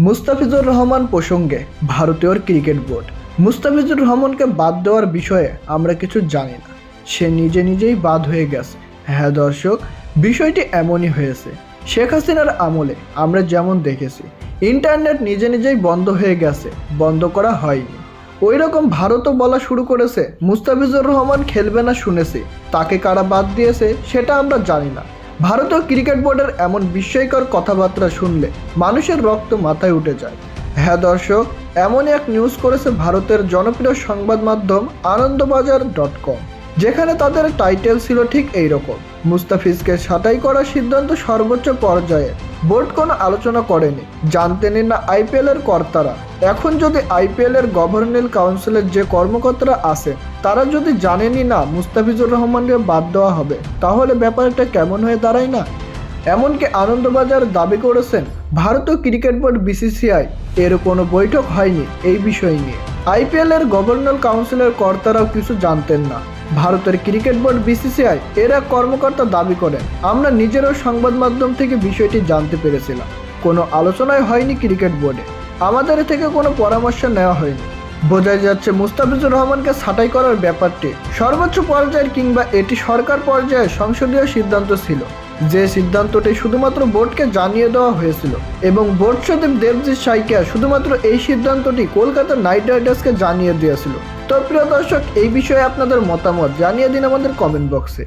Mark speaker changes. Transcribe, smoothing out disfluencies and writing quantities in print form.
Speaker 1: মুস্তাফিজুর রহমান প্রসঙ্গে ভারতীয় cricket board. Mustafizur রহমানকে বাদ দেওয়ার বিষয়ে আমরা কিছু জানি না, সে নিজেই বাদ হয়ে গেছে। হ্যাঁ দর্শক, বিষয়টি এমনই হয়েছে। শেখ হাসিনার আমলে আমরা যেমন দেখেছি ইন্টারনেট নিজেই বন্ধ হয়ে গেছে, বন্ধ করা হয়নি। ওই রকম ভারতও বলা শুরু করেছে মুস্তাফিজুর রহমান খেলবে না শুনেছি, তাকে কারা বাদ দিয়েছে সেটা আমরা জানি না। ভারতীয় ক্রিকেট বোর্ডের এমন বিস্ময়কর কথাবার্তা শুনলে মানুষের রক্ত মাথায় উঠে যায়। হ্যাঁ দর্শক, এমনই এক নিউজ করেছে ভারতের জনপ্রিয় সংবাদ মাধ্যম আনন্দবাজার.com, যেখানে তাদের টাইটেল ছিল ঠিক এইরকম: মুস্তাফিজকে ছাঁটাই করার সিদ্ধান্ত সর্বোচ্চ পর্যায়ে, বোর্ড কোনো আলোচনা করেনি, জানতেনি না IPL এর কর্তারা। এখন যদি IPL এর গভর্নিং কাউন্সিলের যে কর্মকর্তারা আছে তারা যদি জানেনই না মুস্তাফিজুর রহমানকে বাদ দেওয়া হবে, তাহলে ব্যাপারটা কেমন হয়ে দাঁড়ায় না? এমনকি আনন্দবাজার দাবি করেছেন ভারতীয় ক্রিকেট বোর্ড BCCI এর কোনো বৈঠক হয়নি এই বিষয় নিয়ে। IPL এর গভর্নিং কাউন্সিলের কর্তারাও কিছু জানতেন না। ভারতের ক্রিকেট বোর্ড BCCI এর এক কর্মকর্তা দাবি করেন, আমরা নিজেরও সংবাদ মাধ্যম থেকে বিষয়টি জানতে পেরেছিলাম, কোনো আলোচনাই হয়নি ক্রিকেট বোর্ডে, আমাদের থেকে কোনো পরামর্শ নেওয়া হয়নি। বোঝাই যাচ্ছে মুস্তাফিজুর রহমানকে ছাঁটাই করার ব্যাপারটি সর্বোচ্চ পর্যায়ের কিংবা এটি সরকার পর্যায়ে সংসদীয় সিদ্ধান্ত ছিল, যে সিদ্ধান্তটি শুধুমাত্র বোর্ডকে জানিয়ে দেওয়া হয়েছিল এবং বোর্ড সচিব দেবজিৎ সাইকিয়া শুধুমাত্র এই সিদ্ধান্তটি কলকাতা নাইট রাইডার্সকে জানিয়ে দিয়েছিল। তো প্রিয় দর্শক, এই বিষয়ে আপনাদের মতামত জানিয়ে দিন আমাদের কমেন্ট বক্সে।